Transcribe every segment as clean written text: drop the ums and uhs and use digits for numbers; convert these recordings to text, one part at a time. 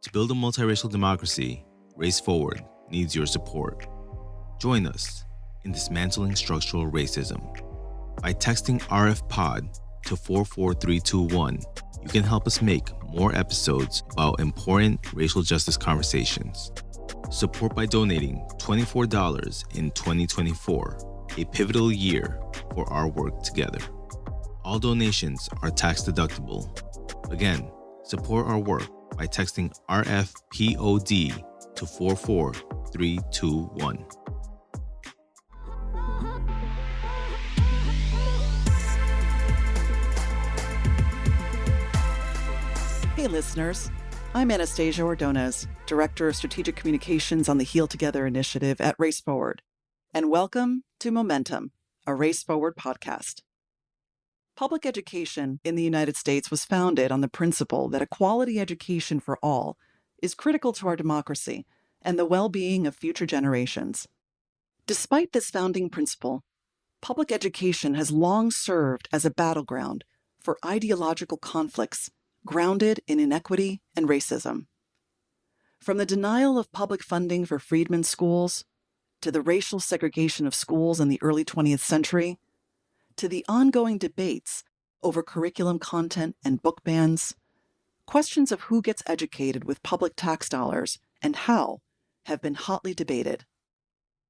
To build a multiracial democracy, Race Forward needs your support. Join us in dismantling structural racism. By texting RFPOD to 44321, you can help us make more episodes about important racial justice conversations. Support by donating $24 in 2024, a pivotal year for our work together. All donations are tax deductible. Again, support our work by texting RFPOD to 44321. Hey listeners, I'm Anastasia Ordonez, Director of Strategic Communications on the Heal Together initiative at Race Forward, and welcome to Momentum, a Race Forward podcast. Public education in the United States was founded on the principle that a quality education for all is critical to our democracy and the well-being of future generations. Despite this founding principle, public education has long served as a battleground for ideological conflicts grounded in inequity and racism. From the denial of public funding for freedmen schools, to the racial segregation of schools in the early 20th century, to the ongoing debates over curriculum content and book bans, questions of who gets educated with public tax dollars and how have been hotly debated.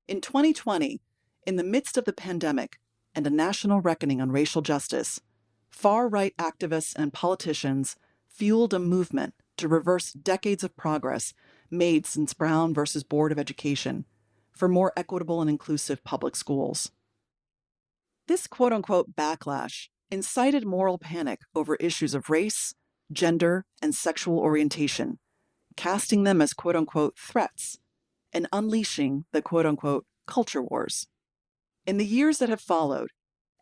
In 2020, in the midst of the pandemic and a national reckoning on racial justice, far-right activists and politicians fueled a movement to reverse decades of progress made since Brown versus Board of Education for more equitable and inclusive public schools. This quote-unquote backlash incited moral panic over issues of race, gender, and sexual orientation, casting them as quote-unquote threats and unleashing the quote-unquote culture wars. In the years that have followed,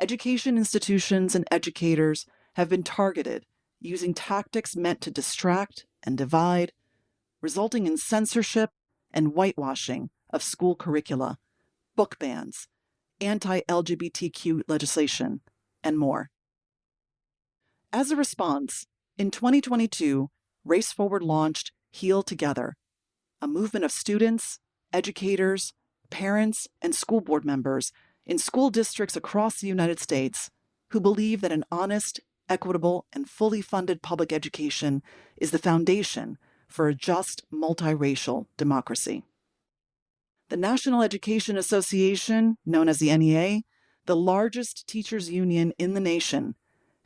education institutions and educators have been targeted using tactics meant to distract and divide, resulting in censorship and whitewashing of school curricula, book bans, anti-LGBTQ legislation, and more. As a response, in 2022, Race Forward launched Heal Together, a movement of students, educators, parents, and school board members in school districts across the United States who believe that an honest, equitable, and fully funded public education is the foundation for a just, multiracial democracy. The National Education Association, known as the NEA, the largest teachers' union in the nation,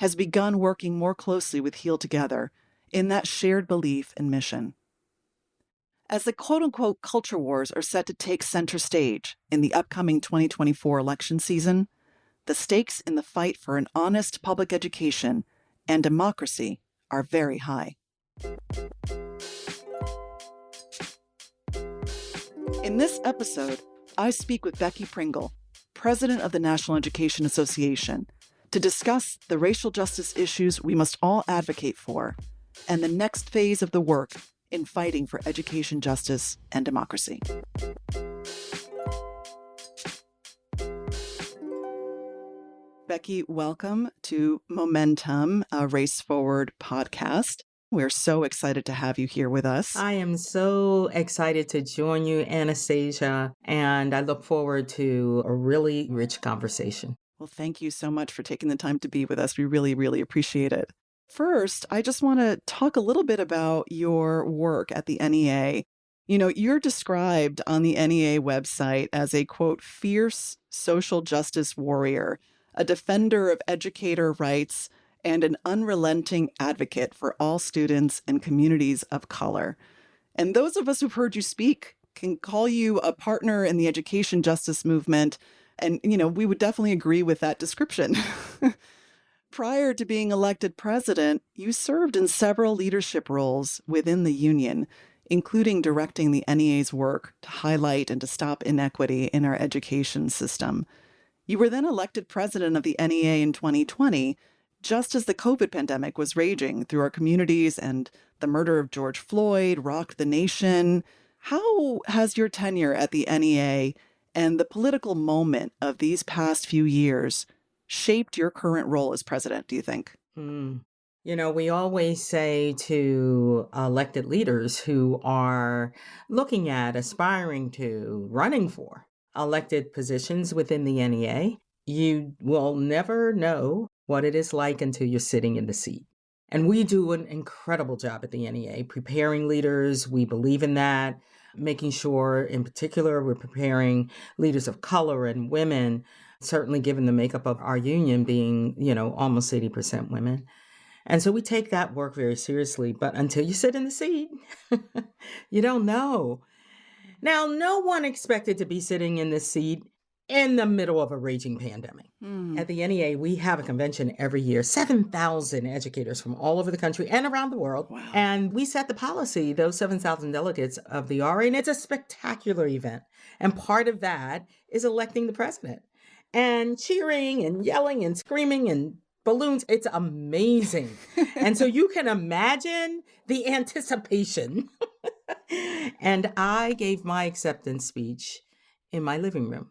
has begun working more closely with Heal Together in that shared belief and mission. As the quote-unquote culture wars are set to take center stage in the upcoming 2024 election season, the stakes in the fight for an honest public education and democracy are very high. In this episode, I speak with Becky Pringle, President of the National Education Association, to discuss the racial justice issues we must all advocate for and the next phase of the work in fighting for education justice and democracy. Becky, welcome to Momentum, a Race Forward podcast. We're so excited to have you here with us. I am so excited to join you, Anastasia, and I look forward to a really rich conversation. Well, thank you so much for taking the time to be with us. We really, really appreciate it. First, I just want to talk a little bit about your work at the NEA. You know, you're described on the NEA website as a, quote, fierce social justice warrior, a defender of educator rights, and an unrelenting advocate for all students and communities of color. And those of us who've heard you speak can call you a partner in the education justice movement. And, you know, we would definitely agree with that description. Prior to being elected president, you served in several leadership roles within the union, including directing the NEA's work to highlight and to stop inequity in our education system. You were then elected president of the NEA in 2020, just as the COVID pandemic was raging through our communities and the murder of George Floyd rocked the nation. How has your tenure at the NEA and the political moment of these past few years shaped your current role as president, do you think? We always say to elected leaders who are looking at, aspiring to, running for elected positions within the NEA, you will never know what it is like until you're sitting in the seat. And we do an incredible job at the NEA preparing leaders. We believe in that, making sure, in particular, we're preparing leaders of color and women, certainly given the makeup of our union being, almost 80% women. And so we take that work very seriously. But until you sit in the seat, you don't know. Now, no one expected to be sitting in this seat in the middle of a raging pandemic. At the NEA, we have a convention every year, 7,000 educators from all over the country and around the world. Wow. And we set the policy, those 7,000 delegates of the RA, and it's a spectacular event. And part of that is electing the president and cheering and yelling and screaming and balloons. It's amazing. And so you can imagine the anticipation. And I gave my acceptance speech in my living room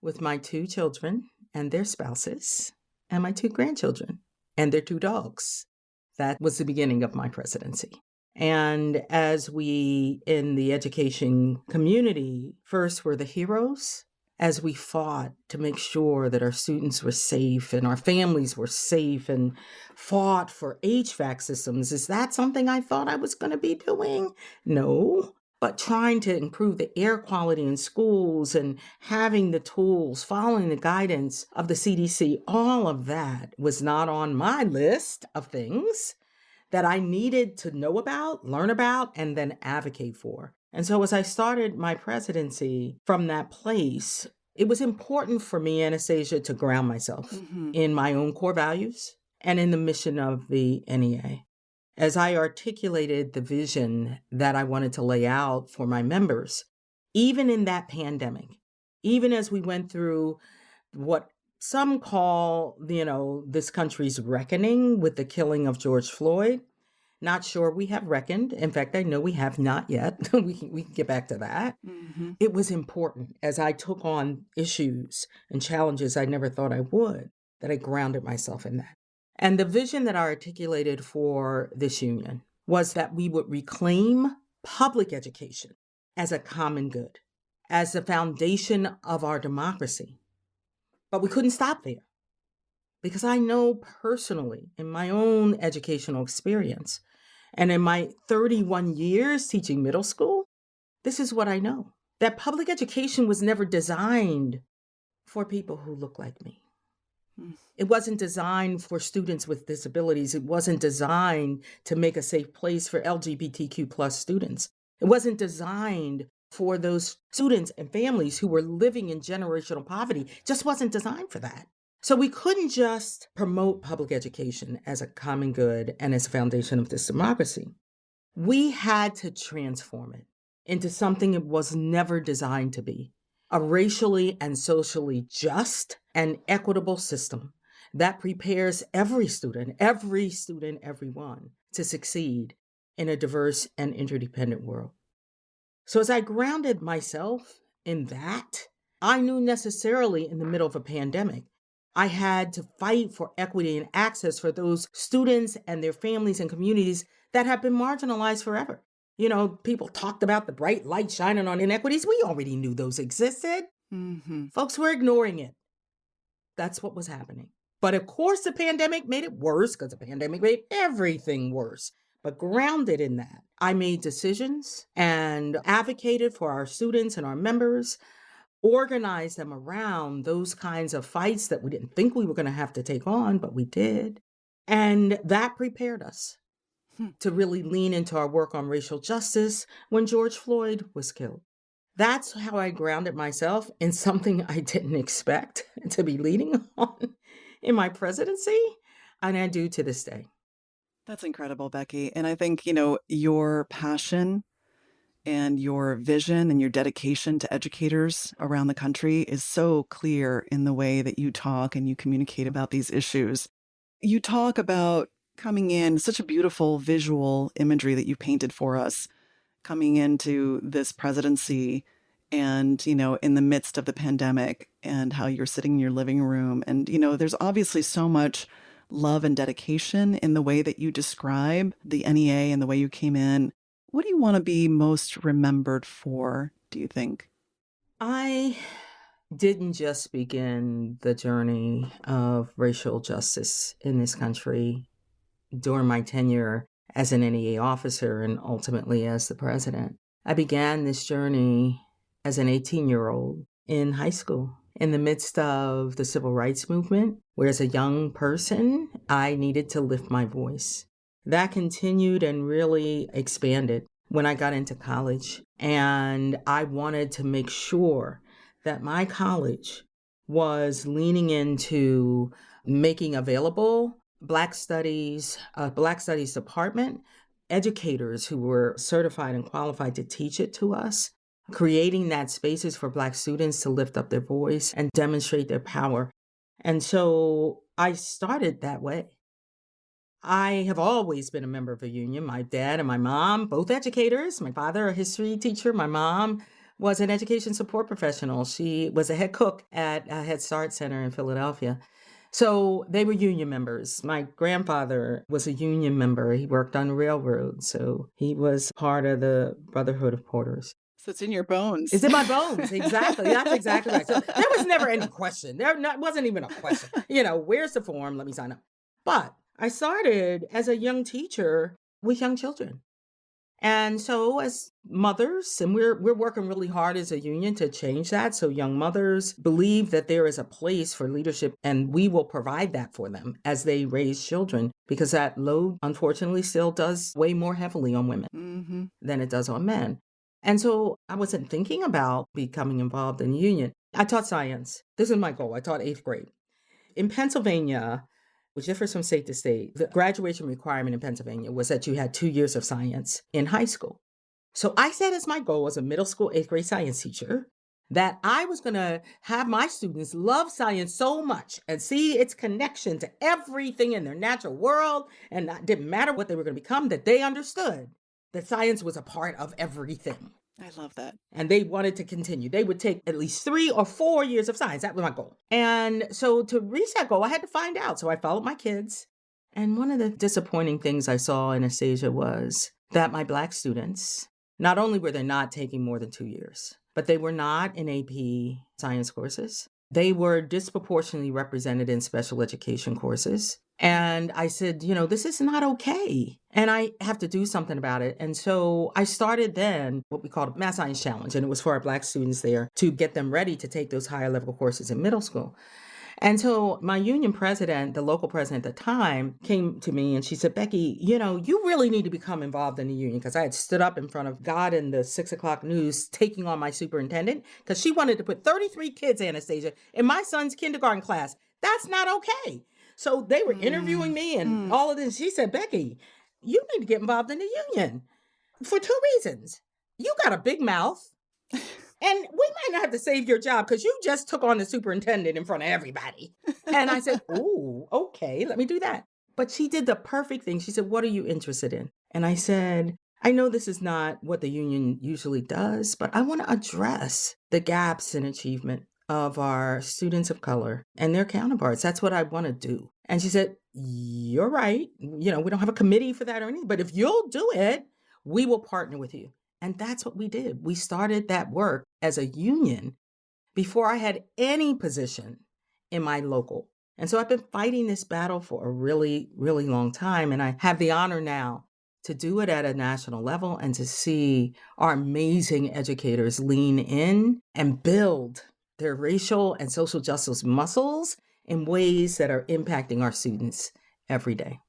with my 2 children and their spouses and my 2 grandchildren and their 2 dogs. That was the beginning of my presidency. And as we in the education community first were the heroes, as we fought to make sure that our students were safe and our families were safe and fought for HVAC systems, is that something I thought I was going to be doing? No. But trying to improve the air quality in schools and having the tools, following the guidance of the CDC, all of that was not on my list of things that I needed to know about, learn about, and then advocate for. And so as I started my presidency from that place, it was important for me, Anastasia, to ground myself in my own core values and in the mission of the NEA. As I articulated the vision that I wanted to lay out for my members, even in that pandemic, even as we went through what some call, this country's reckoning with the killing of George Floyd. Not sure we have reckoned. In fact, I know we have not yet. we can get back to that. It was important as I took on issues and challenges I never thought I would, that I grounded myself in that. And the vision that I articulated for this union was that we would reclaim public education as a common good, as the foundation of our democracy. But we couldn't stop there, because I know personally in my own educational experience and in my 31 years teaching middle school, this is what I know, that public education was never designed for people who look like me. It wasn't designed for students with disabilities. It wasn't designed to make a safe place for LGBTQ plus students. It wasn't designed for those students and families who were living in generational poverty. It just wasn't designed for that. So we couldn't just promote public education as a common good and as a foundation of this democracy. We had to transform it into something it was never designed to be, a racially and socially just and equitable system that prepares every student, everyone, to succeed in a diverse and interdependent world. So as I grounded myself in that, I knew necessarily in the middle of a pandemic, I had to fight for equity and access for those students and their families and communities that have been marginalized forever. People talked about the bright light shining on inequities. We already knew those existed. Folks were ignoring it. That's what was happening. But of course, the pandemic made it worse, because the pandemic made everything worse. But grounded in that, I made decisions and advocated for our students and our members, organized them around those kinds of fights that we didn't think we were going to have to take on, but we did. And that prepared us to really lean into our work on racial justice when George Floyd was killed. That's how I grounded myself in something I didn't expect to be leading on in my presidency, and I do to this day. That's incredible, Becky. And I think, your passion and your vision and your dedication to educators around the country is so clear in the way that you talk and you communicate about these issues. You talk about coming in, such a beautiful visual imagery that you painted for us, coming into this presidency and, in the midst of the pandemic, and how you're sitting in your living room. And, there's obviously so much love and dedication in the way that you describe the NEA and the way you came in. What do you want to be most remembered for, do you think? I didn't just begin the journey of racial justice in this country during my tenure as an NEA officer and ultimately as the president. I began this journey as an 18-year-old in high school in the midst of the civil rights movement, where as a young person, I needed to lift my voice. That continued and really expanded when I got into college. And I wanted to make sure that my college was leaning into making available Black Studies, Black Studies department, educators who were certified and qualified to teach it to us, creating that spaces for Black students to lift up their voice and demonstrate their power. And so I started that way. I have always been a member of a union. My dad and my mom, both educators. My father, a history teacher. My mom was an education support professional. She was a head cook at a Head Start Center in Philadelphia. So they were union members. My grandfather was a union member. He worked on railroads. So he was part of the Brotherhood of Porters. So it's in your bones. It's in my bones. Exactly. That's exactly right. So there was never any question. Wasn't even a question. Where's the form? Let me sign up. But I started as a young teacher with young children. And so as mothers, and we're working really hard as a union to change that. So young mothers believe that there is a place for leadership and we will provide that for them as they raise children, because that load, unfortunately, still does weigh more heavily on women than it does on men. And so I wasn't thinking about becoming involved in the union. I taught science. This is my goal. I taught 8th grade. In Pennsylvania, which differs from state to state, the graduation requirement in Pennsylvania was that you had 2 years of science in high school. So I set as my goal as a middle school 8th grade science teacher that I was going to have my students love science so much and see its connection to everything in their natural world, and it didn't matter what they were going to become, that they understood that science was a part of everything. I love that. And they wanted to continue. They would take at least 3 or 4 years of science. That was my goal. And so to reach that goal, I had to find out. So I followed my kids. And one of the disappointing things I saw in Anastasia was that my Black students, not only were they not taking more than 2 years, but they were not in AP science courses. They were disproportionately represented in special education courses. And I said, this is not okay. And I have to do something about it. And so I started then what we called a Math Science Challenge. And it was for our Black students there to get them ready to take those higher level courses in middle school. And so my union president, the local president at the time, came to me and she said, Becky, you really need to become involved in the union, because I had stood up in front of God in the 6 o'clock news taking on my superintendent because she wanted to put 33 kids, Anastasia, in my son's kindergarten class. That's not okay. So they were interviewing me and all of this. She said, Becky, you need to get involved in the union for 2 reasons. You got a big mouth. And we might not have to save your job because you just took on the superintendent in front of everybody. And I said, ooh, okay, let me do that. But she did the perfect thing. She said, what are you interested in? And I said, I know this is not what the union usually does, but I want to address the gaps in achievement of our students of color and their counterparts. That's what I want to do. And she said, you're right. We don't have a committee for that or anything, but if you'll do it, we will partner with you. And that's what we did. We started that work as a union before I had any position in my local. And so I've been fighting this battle for a really, really long time. And I have the honor now to do it at a national level and to see our amazing educators lean in and build their racial and social justice muscles in ways that are impacting our students every day.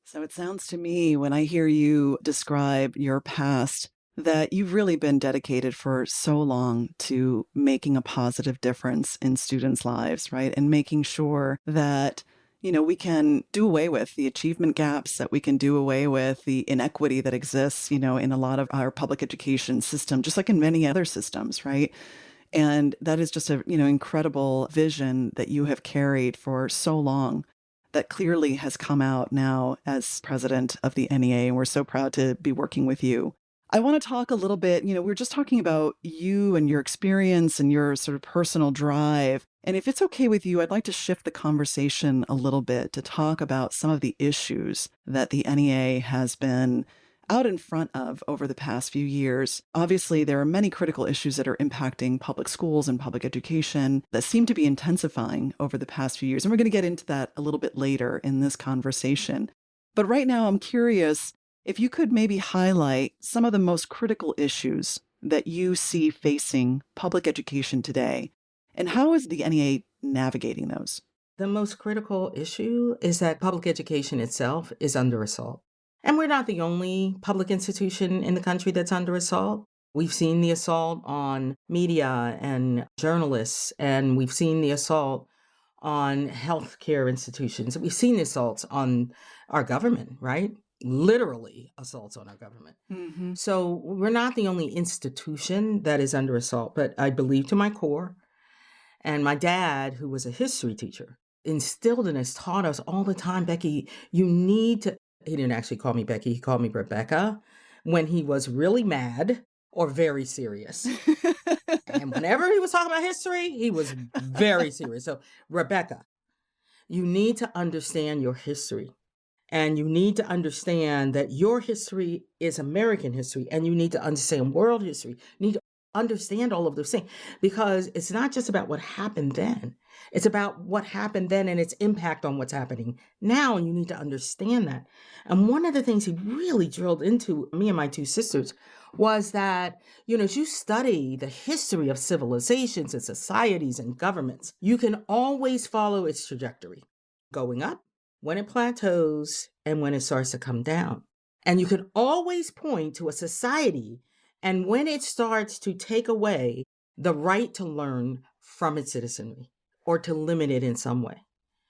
So it sounds to me, when I hear you describe your past, that you've really been dedicated for so long to making a positive difference in students' lives, right? And making sure that, we can do away with the achievement gaps, that we can do away with the inequity that exists, in a lot of our public education system, just like in many other systems, right? And that is just a, incredible vision that you have carried for so long that clearly has come out now as president of the NEA. And we're so proud to be working with you I want to talk a little bit, we're just talking about you and your experience and your sort of personal drive. And if it's okay with you, I'd like to shift the conversation a little bit to talk about some of the issues that the NEA has been out in front of over the past few years. Obviously, there are many critical issues that are impacting public schools and public education that seem to be intensifying over the past few years. And we're going to get into that a little bit later in this conversation. But right now, I'm curious if you could maybe highlight some of the most critical issues that you see facing public education today, and how is the NEA navigating those? The most critical issue is that public education itself is under assault. And we're not the only public institution in the country that's under assault. We've seen the assault on media and journalists, and we've seen the assault on healthcare institutions. We've seen the assaults on our government, right? Literally assaults on our government. Mm-hmm. So we're not the only institution that is under assault, but I believe to my core, and my dad, who was a history teacher, instilled in us, taught us all the time, Becky, you need to, he didn't actually call me Becky, he called me Rebecca, when he was really mad or very serious. And whenever he was talking about history, he was very serious. So Rebecca, you need to understand your history. And you need to understand that your history is American history, and you need to understand world history. You need to understand all of those things, because it's not just about what happened then. It's about what happened then and its impact on what's happening now, and you need to understand that. And one of the things he really drilled into me and my two sisters was that, as you study the history of civilizations and societies and governments, you can always follow its trajectory, going up, when it plateaus, and when it starts to come down. And you can always point to a society and when it starts to take away the right to learn from its citizenry or to limit it in some way.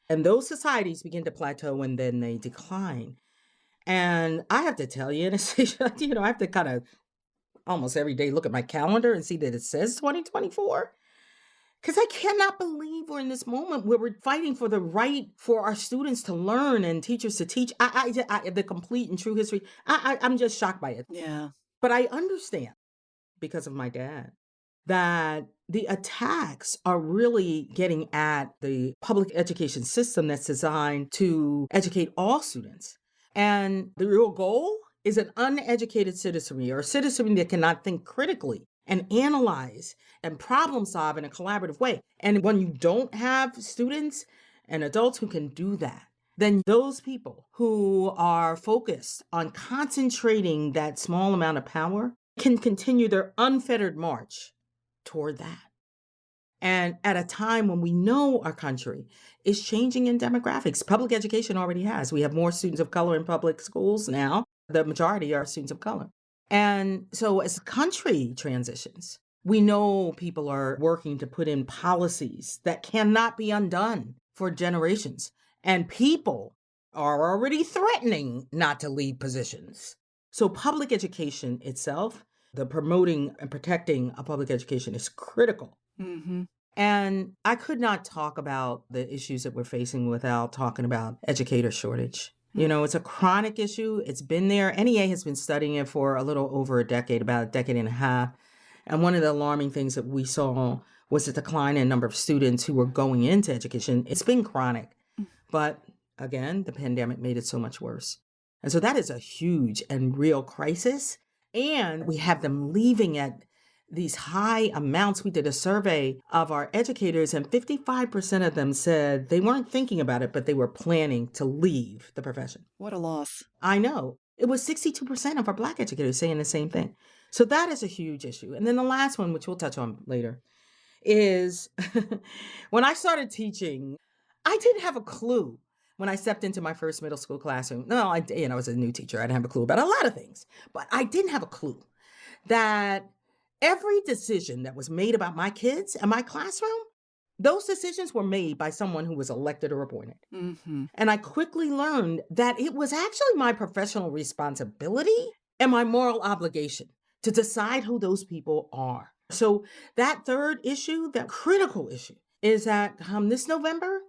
And those societies begin to plateau and then they decline. And I have to tell you, Anastasia, I have to kind of almost every day look at my calendar and see that it says 2024. Because I cannot believe we're in this moment where we're fighting for the right for our students to learn and teachers to teach. The complete and true history. I'm just shocked by it. Yeah. But I understand, because of my dad, that the attacks are really getting at the public education system that's designed to educate all students. And the real goal is an uneducated citizenry, or a citizenry that cannot think critically and analyze and problem solve in a collaborative way. And when you don't have students and adults who can do that, then those people who are focused on concentrating that small amount of power can continue their unfettered march toward that. And at a time when we know our country is changing in demographics, public education already has. We have more students of color in public schools now. The majority are students of color. And so as the country transitions, we know people are working to put in policies that cannot be undone for generations. And people are already threatening not to lead positions. So public education itself, the promoting and protecting of public education, is critical. Mm-hmm. And I could not talk about the issues that we're facing without talking about educator shortage. It's a chronic issue. It's been there. NEA has been studying it for a little over a decade, about a decade and a half. And one of the alarming things that we saw was the decline in number of students who were going into education. It's been chronic. But again, the pandemic made it so much worse. And so that is a huge and real crisis. And we have them leaving at these high amounts. We did a survey of our educators, and 55% of them said they weren't thinking about it, but they were planning to leave the profession. What a loss. I know. It was 62% of our Black educators saying the same thing. So that is a huge issue. And then the last one, which we'll touch on later, is when I started teaching, I didn't have a clue when I stepped into my first middle school classroom. No, I was a new teacher. I didn't have a clue about a lot of things, but I didn't have a clue that every decision that was made about my kids and my classroom, those decisions were made by someone who was elected or appointed. Mm-hmm. And I quickly learned that it was actually my professional responsibility and my moral obligation to decide who those people are. So that third issue, that critical issue, is that this November,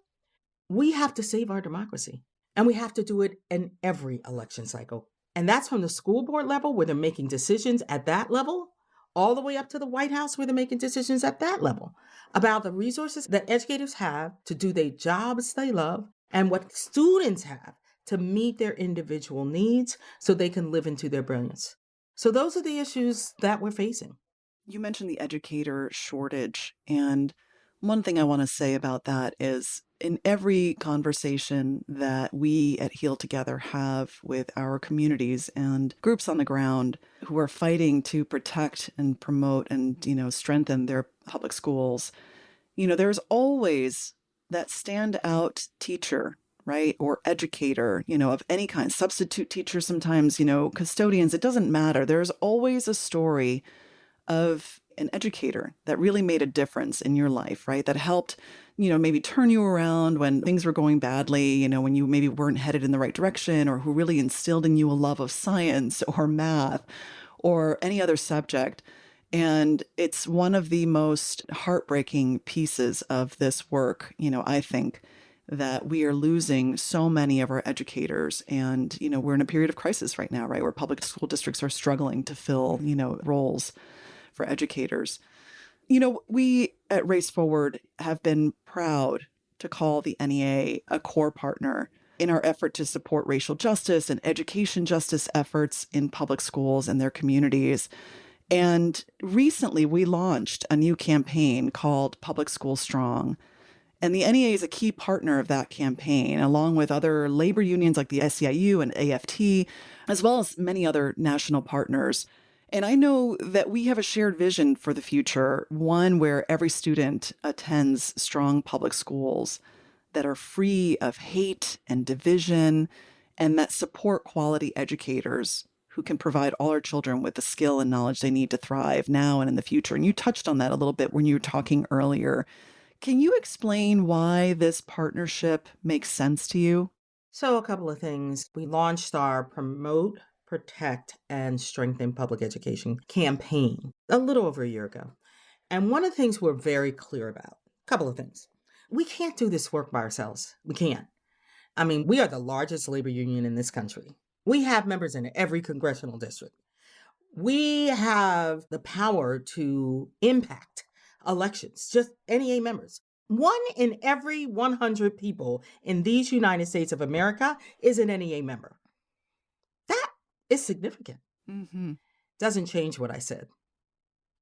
we have to save our democracy. And we have to do it in every election cycle. And that's from the school board level where they're making decisions at that level, all the way up to the White House where they're making decisions at that level about the resources that educators have to do their jobs they love and what students have to meet their individual needs so they can live into their brilliance. So those are the issues that we're facing. You mentioned the educator shortage. And one thing I want to say about that is in every conversation that we at Heal Together have with our communities and groups on the ground who are fighting to protect and promote and, strengthen their public schools, there's always that standout teacher, right? Or educator, of any kind, substitute teacher, sometimes, custodians, it doesn't matter. There's always a story of an educator that really made a difference in your life, right? That helped, maybe turn you around when things were going badly, when you maybe weren't headed in the right direction, or who really instilled in you a love of science or math or any other subject. And it's one of the most heartbreaking pieces of this work, I think, that we are losing so many of our educators. And, we're in a period of crisis right now, right? Where public school districts are struggling to fill, roles for educators. We at Race Forward have been proud to call the NEA a core partner in our effort to support racial justice and education justice efforts in public schools and their communities. And recently we launched a new campaign called Public School Strong. And the NEA is a key partner of that campaign, along with other labor unions like the SEIU and AFT, as well as many other national partners. And I know that we have a shared vision for the future, one where every student attends strong public schools that are free of hate and division, and that support quality educators who can provide all our children with the skill and knowledge they need to thrive now and in the future. And you touched on that a little bit when you were talking earlier. Can you explain why this partnership makes sense to you? So a couple of things. We launched our Promote, Protect, and Strengthen Public Education campaign a little over a year ago. And one of the things we're very clear about, a couple of things. We can't do this work by ourselves. We can't. I mean, we are the largest labor union in this country. We have members in every congressional district. We have the power to impact elections, just NEA members. 1 in every 100 people in these United States of America is an NEA member. That is significant. Mm-hmm. Doesn't change what I said.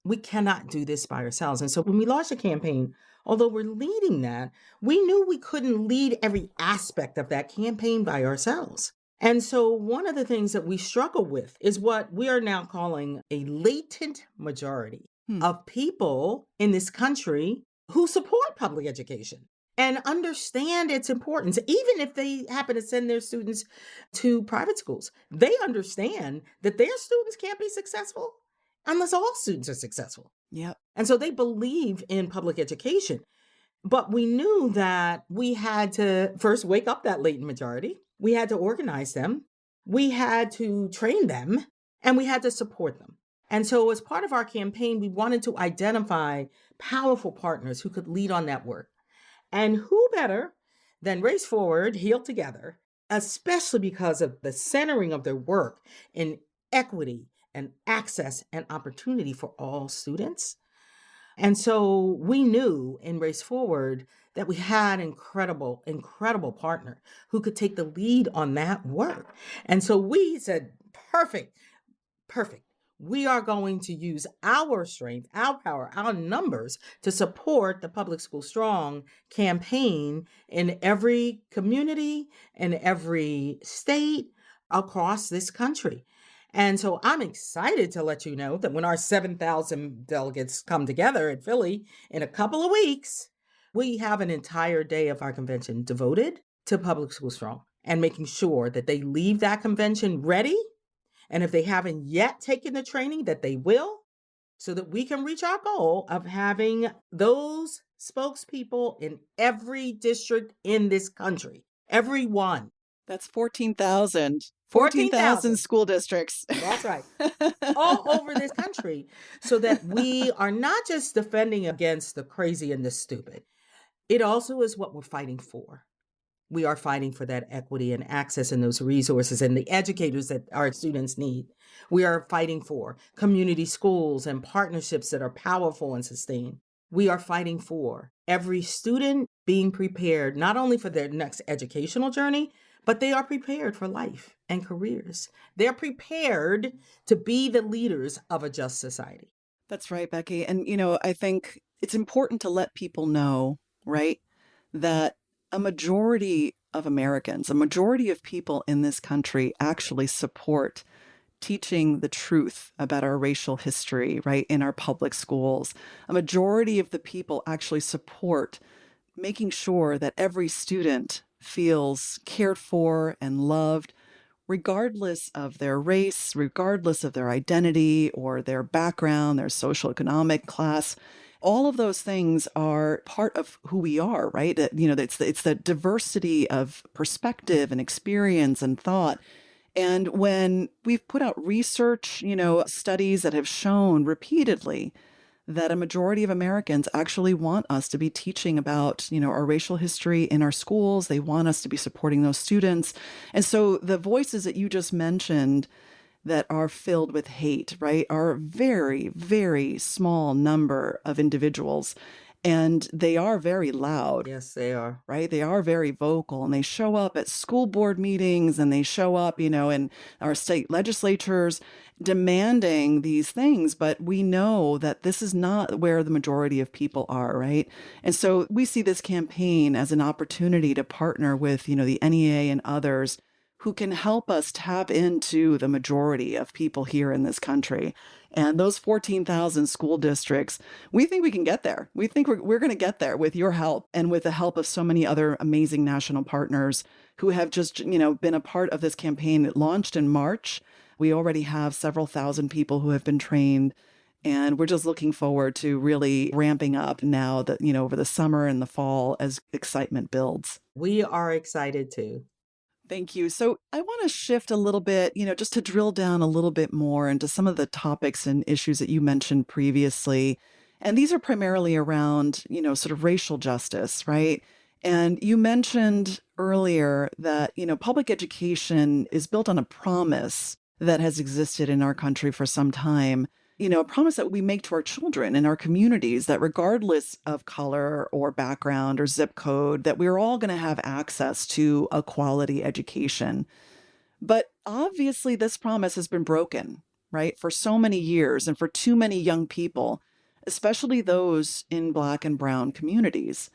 We cannot do this by ourselves. And so when we launched a campaign, although we're leading that, we knew we couldn't lead every aspect of that campaign by ourselves. And so one of the things that we struggle with is what we are now calling a latent majority of people in this country who support public education and understand its importance. Even if they happen to send their students to private schools, they understand that their students can't be successful unless all students are successful. Yep. And so they believe in public education. But we knew that we had to first wake up that latent majority. We had to organize them. We had to train them, and we had to support them. And so as part of our campaign, we wanted to identify powerful partners who could lead on that work. And who better than Race Forward, Heal Together, especially because of the centering of their work in equity and access and opportunity for all students. And so we knew in Race Forward that we had incredible partner who could take the lead on that work. And so we said, perfect. We are going to use our strength, our power, our numbers to support the Public School Strong campaign in every community, in every state across this country. And so I'm excited to let you know that when our 7,000 delegates come together in Philly in a couple of weeks, we have an entire day of our convention devoted to Public School Strong and making sure that they leave that convention ready. And if they haven't yet taken the training, that they will, so that we can reach our goal of having those spokespeople in every district in this country. Every one. That's 14,000. 14,000 school districts. That's right. All over this country, so that we are not just defending against the crazy and the stupid. It also is what we're fighting for. We are fighting for that equity and access and those resources and the educators that our students need. We are fighting for community schools and partnerships that are powerful and sustained. We are fighting for every student being prepared not only for their next educational journey, but they are prepared for life and careers. They're prepared to be the leaders of a just society. That's right, Becky. And, I think it's important to let people know, right, that a majority of Americans, a majority of people in this country actually support teaching the truth about our racial history, right, in our public schools. A majority of the people actually support making sure that every student feels cared for and loved, regardless of their race, regardless of their identity or their background, their social economic class. All of those things are part of who we are, right? It's the diversity of perspective and experience and thought. And when we've put out research, studies that have shown repeatedly that a majority of Americans actually want us to be teaching about, our racial history in our schools. They want us to be supporting those students. And so the voices that you just mentioned that are filled with hate, right, are a very, very small number of individuals. And they are very loud. Yes, they are. Right? They are very vocal, and they show up at school board meetings, and they show up, in our state legislatures demanding these things. But we know that this is not where the majority of people are, right? And so we see this campaign as an opportunity to partner with, the NEA and others who can help us tap into the majority of people here in this country. And those 14,000 school districts, we think we can get there. We think we're going to get there with your help and with the help of so many other amazing national partners who have just, been a part of this campaign. It launched in March. We already have several thousand people who have been trained. And we're just looking forward to really ramping up now that, over the summer and the fall as excitement builds. We are excited too. Thank you. So I want to shift a little bit, just to drill down a little bit more into some of the topics and issues that you mentioned previously. And these are primarily around, sort of racial justice, right? And you mentioned earlier that, public education is built on a promise that has existed in our country for some time. A promise that we make to our children and our communities that regardless of color or background or zip code, that we're all going to have access to a quality education. But obviously this promise has been broken, right, for so many years and for too many young people, especially those in Black and Brown communities.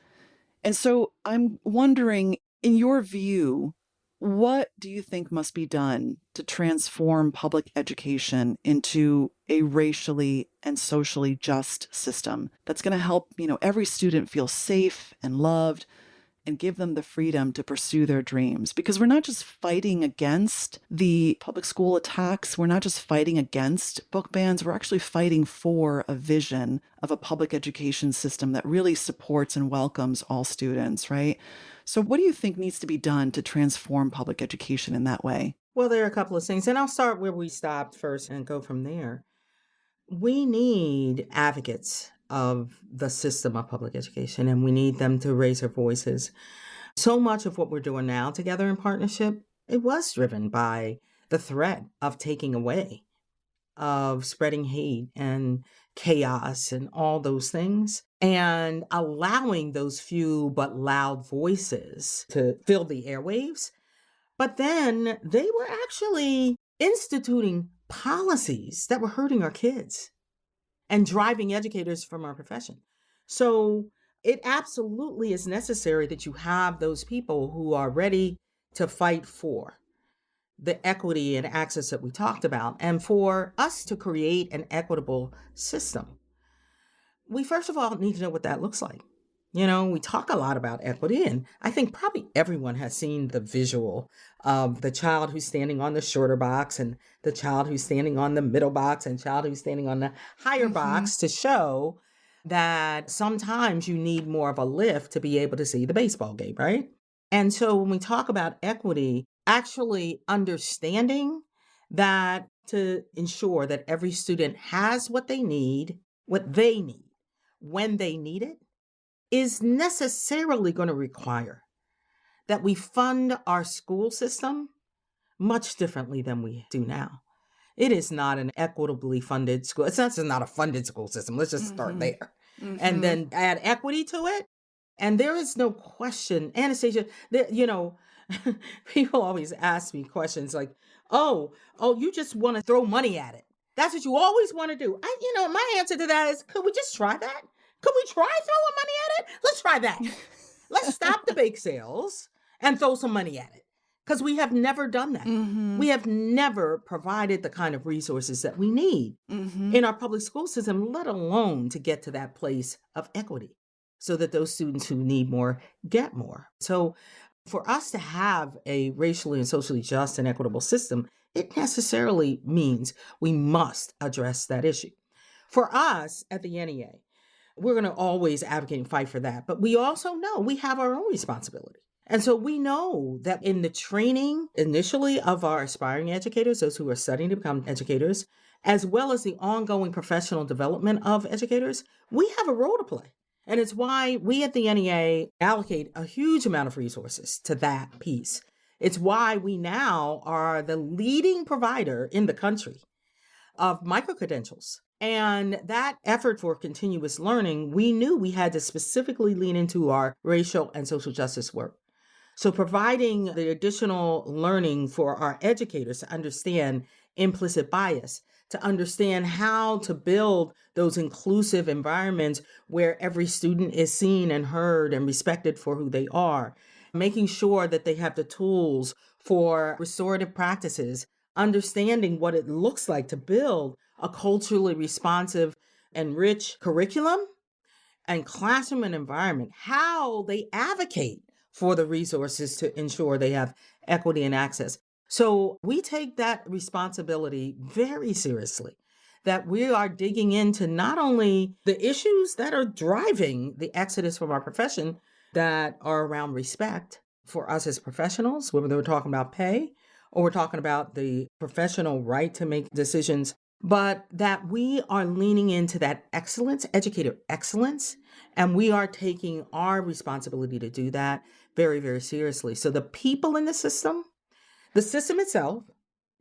And so I'm wondering, in your view, what do you think must be done to transform public education into a racially and socially just system that's going to help, every student feel safe and loved and give them the freedom to pursue their dreams? Because we're not just fighting against the public school attacks. We're not just fighting against book bans. We're actually fighting for a vision of a public education system that really supports and welcomes all students, right? So what do you think needs to be done to transform public education in that way? Well, there are a couple of things, and I'll start where we stopped first and go from there. We need advocates of the system of public education, and we need them to raise their voices. So much of what we're doing now together in partnership, it was driven by the threat of taking away, of spreading hate and chaos and all those things, and allowing those few but loud voices to fill the airwaves. But then they were actually instituting policies that were hurting our kids and driving educators from our profession. So it absolutely is necessary that you have those people who are ready to fight for the equity and access that we talked about, and for us to create an equitable system. We first of all need to know what that looks like. We talk a lot about equity, and I think probably everyone has seen the visual of the child who's standing on the shorter box and the child who's standing on the middle box and child who's standing on the higher box, to show that sometimes you need more of a lift to be able to see the baseball game, right? And so when we talk about equity, actually understanding that to ensure that every student has what they need, when they need it, is necessarily going to require that we fund our school system much differently than we do now. It is not an equitably funded school. It's not a funded school system. Let's just start there. And then add equity to it. And there is no question, Anastasia, people always ask me questions like, oh, you just want to throw money at it. That's what you always want to do. My answer to that is, could we just try that? Could we try throwing money at it? Let's try that. Let's stop the bake sales and throw some money at it. Because we have never done that. We have never provided the kind of resources that we need in our public school system, let alone to get to that place of equity so that those students who need more get more. So for us to have a racially and socially just and equitable system, it necessarily means we must address that issue. For us at the NEA, we're going to always advocate and fight for that. But we also know we have our own responsibility. And so we know that in the training initially of our aspiring educators, those who are studying to become educators, as well as the ongoing professional development of educators, we have a role to play. And it's why we at the NEA allocate a huge amount of resources to that piece. It's why we now are the leading provider in the country of micro-credentials. And that effort for continuous learning, we knew we had to specifically lean into our racial and social justice work. So providing the additional learning for our educators to understand implicit bias, to understand how to build those inclusive environments where every student is seen and heard and respected for who they are, making sure that they have the tools for restorative practices, understanding what it looks like to build a culturally responsive and rich curriculum and classroom and environment, how they advocate for the resources to ensure they have equity and access. So we take that responsibility very seriously, that we are digging into not only the issues that are driving the exodus from our profession that are around respect for us as professionals, whether we're talking about pay or we're talking about the professional right to make decisions, but that we are leaning into that excellence, educator excellence, and we are taking our responsibility to do that very, very seriously. So the people in the system itself,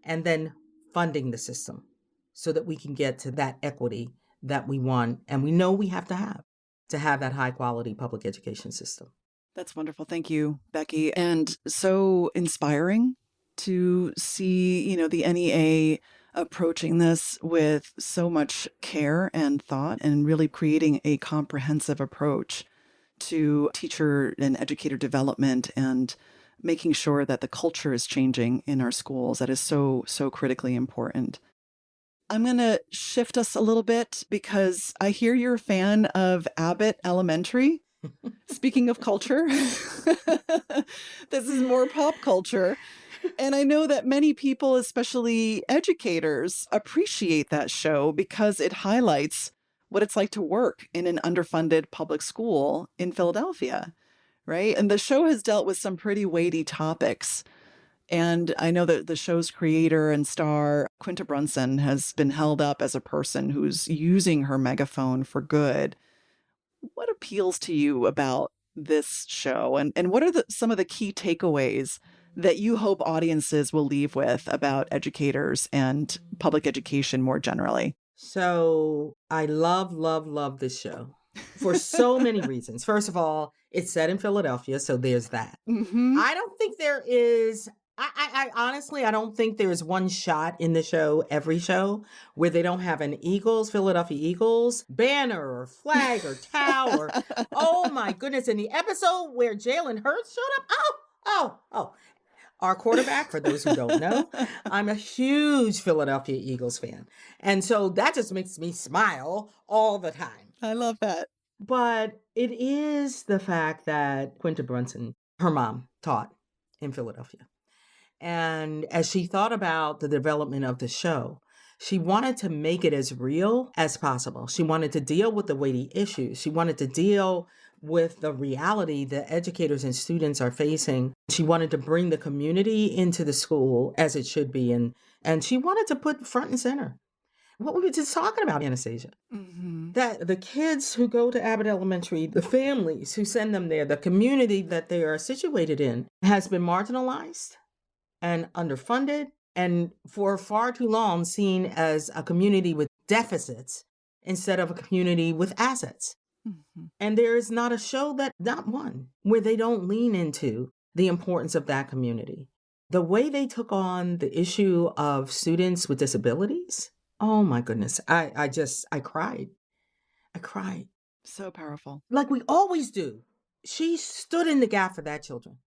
and then funding the system so that we can get to that equity that we want and we know we have to have that high quality public education system. That's wonderful. Thank you, Becky. And so inspiring to see, the NEA approaching this with so much care and thought and really creating a comprehensive approach to teacher and educator development and making sure that the culture is changing in our schools. That is so, so critically important. I'm going to shift us a little bit because I hear you're a fan of Abbott Elementary. Speaking of culture, this is more pop culture. And I know that many people, especially educators, appreciate that show because it highlights what it's like to work in an underfunded public school in Philadelphia, right? And the show has dealt with some pretty weighty topics. And I know that the show's creator and star, Quinta Brunson, has been held up as a person who's using her megaphone for good. What appeals to you about this show? And what are some of the key takeaways that you hope audiences will leave with about educators and public education more generally? So I love this show for so many reasons. First of all, it's set in Philadelphia, so there's that. I don't think there is, I honestly, I don't think there's one shot in the show, every show, where they don't have an Philadelphia Eagles banner or flag or towel or, oh my goodness, in the episode where Jalen Hurts showed up, oh. Our quarterback, for those who don't know, I'm a huge Philadelphia Eagles fan. And so that just makes me smile all the time. I love that. But it is the fact that Quinta Brunson, her mom, taught in Philadelphia. And as she thought about the development of the show, she wanted to make it as real as possible. She wanted to deal with the weighty issues. She wanted to deal with the reality that educators and students are facing. She wanted to bring the community into the school as it should be. And she wanted to put front and center what we were just talking about, Anastasia. Mm-hmm. That the kids who go to Abbott Elementary, the families who send them there, the community that they are situated in has been marginalized and underfunded, and for far too long seen as a community with deficits instead of a community with assets. Mm-hmm. And there is not a show not one, where they don't lean into the importance of that community. The way they took on the issue of students with disabilities, oh my goodness, I cried. I cried. So powerful. Like we always do. She stood in the gap for that children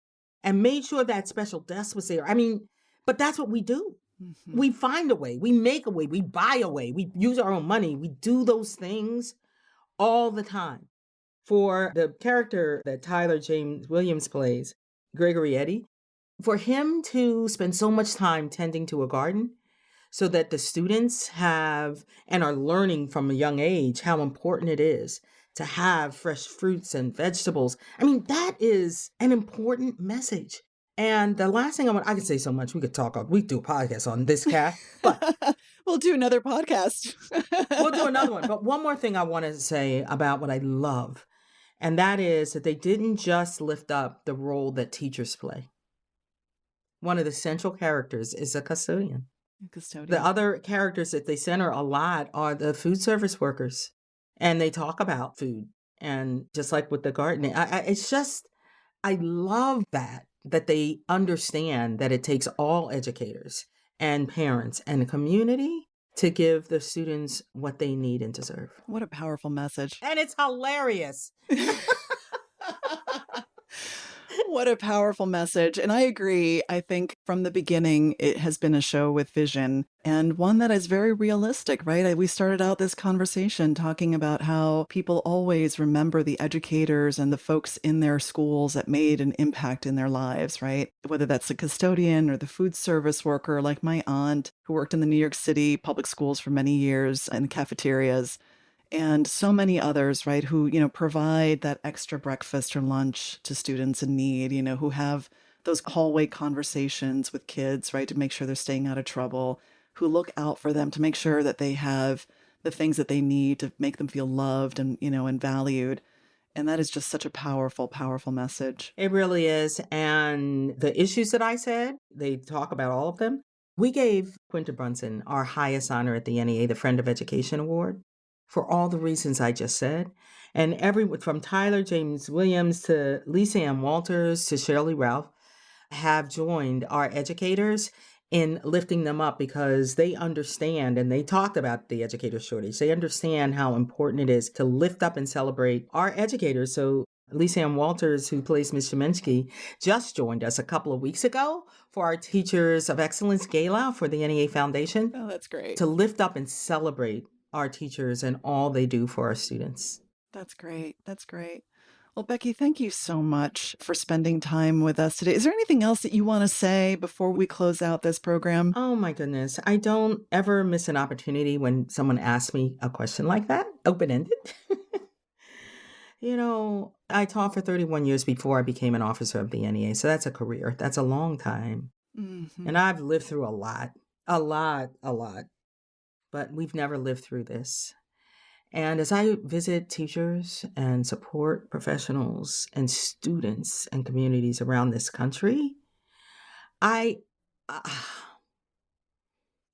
and made sure that special desk was there. I mean, but that's what we do. Mm-hmm. We find a way, we make a way, we buy a way, we use our own money, we do those things all the time. For the character that Tyler James Williams plays, Gregory Eddy, for him to spend so much time tending to a garden so that the students have and are learning from a young age how important it is to have fresh fruits and vegetables. I mean, that is an important message. And the last thing I can say so much, we could do a podcast on this cat, but we'll do another podcast. We'll do another one. But one more thing I want to say about what I love, and that is that they didn't just lift up the role that teachers play. One of the central characters is a custodian. The other characters that they center a lot are the food service workers. And they talk about food. And just like with the gardening, I love that they understand that it takes all educators and parents and the community to give the students what they need and deserve. What a powerful message. And it's hilarious. What a powerful message. And I agree. I think from the beginning, it has been a show with vision and one that is very realistic, right? We started out this conversation talking about how people always remember the educators and the folks in their schools that made an impact in their lives, right? Whether that's the custodian or the food service worker, like my aunt who worked in the New York City public schools for many years in cafeterias. And so many others, right, who, provide that extra breakfast or lunch to students in need, who have those hallway conversations with kids, right, to make sure they're staying out of trouble, who look out for them to make sure that they have the things that they need to make them feel loved and, and valued. And that is just such a powerful, powerful message. It really is. And the issues that I said, they talk about all of them. We gave Quinta Brunson our highest honor at the NEA, the Friend of Education Award, for all the reasons I just said. And everyone from Tyler James Williams to Lisa Ann Walters to Shirley Ralph have joined our educators in lifting them up because they understand, and they talked about the educator shortage. They understand how important it is to lift up and celebrate our educators. So Lisa Ann Walters, who plays Ms. Shemensky, just joined us a couple of weeks ago for our Teachers of Excellence Gala for the NEA Foundation. Oh, that's great. To lift up and celebrate our teachers and all they do for our students. That's great. That's great. Well, Becky, thank you so much for spending time with us today. Is there anything else that you want to say before we close out this program? Oh, my goodness. I don't ever miss an opportunity when someone asks me a question like that, open-ended. I taught for 31 years before I became an officer of the NEA, so that's a career. That's a long time. Mm-hmm. And I've lived through a lot. But we've never lived through this. And as I visit teachers and support professionals and students and communities around this country, I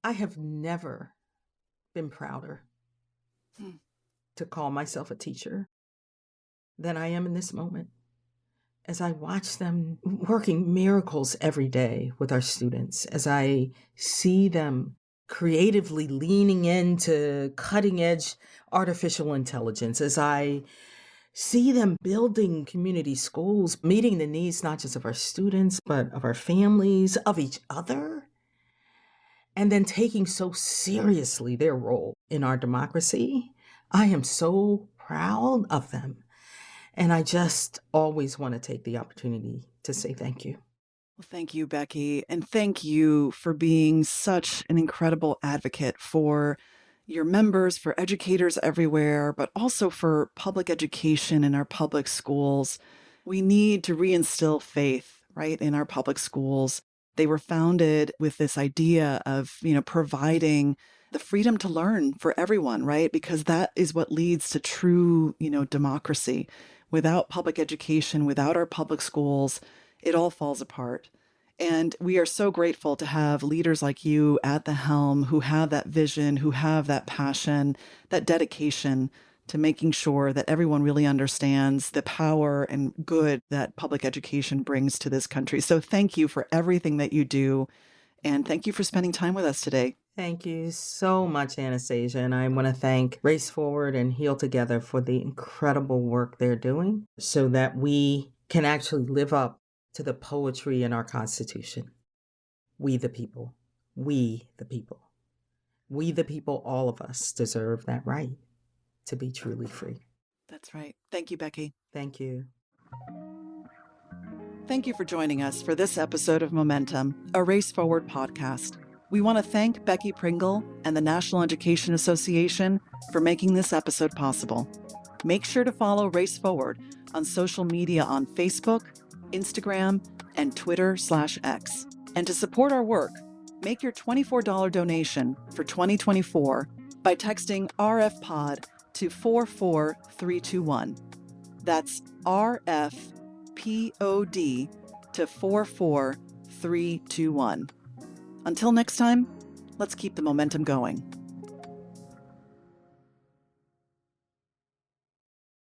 have never been prouder to call myself a teacher than I am in this moment. As I watch them working miracles every day with our students, as I see them creatively leaning into cutting edge artificial intelligence, as I see them building community schools, meeting the needs not just of our students, but of our families, of each other, and then taking so seriously their role in our democracy. I am so proud of them. And I just always want to take the opportunity to say thank you. Well, thank you, Becky. And thank you for being such an incredible advocate for your members, for educators everywhere, but also for public education in our public schools. We need to reinstill faith, right, in our public schools. They were founded with this idea of, providing the freedom to learn for everyone, right? Because that is what leads to true, democracy. Without public education, without our public schools, it all falls apart. And we are so grateful to have leaders like you at the helm who have that vision, who have that passion, that dedication to making sure that everyone really understands the power and good that public education brings to this country. So thank you for everything that you do. And thank you for spending time with us today. Thank you so much, Anastasia. And I want to thank Race Forward and Heal Together for the incredible work they're doing so that we can actually live up to the poetry in our Constitution. We the people, we the people, we the people, all of us deserve that right to be truly free. That's right. Thank you, Becky. Thank you. Thank you for joining us for this episode of Momentum, a Race Forward podcast. We want to thank Becky Pringle and the National Education Association for making this episode possible. Make sure to follow Race Forward on social media on Facebook, Instagram, and Twitter/X. And to support our work, make your $24 donation for 2024 by texting RFPOD to 44321. That's RFPOD to 44321. Until next time, let's keep the momentum going.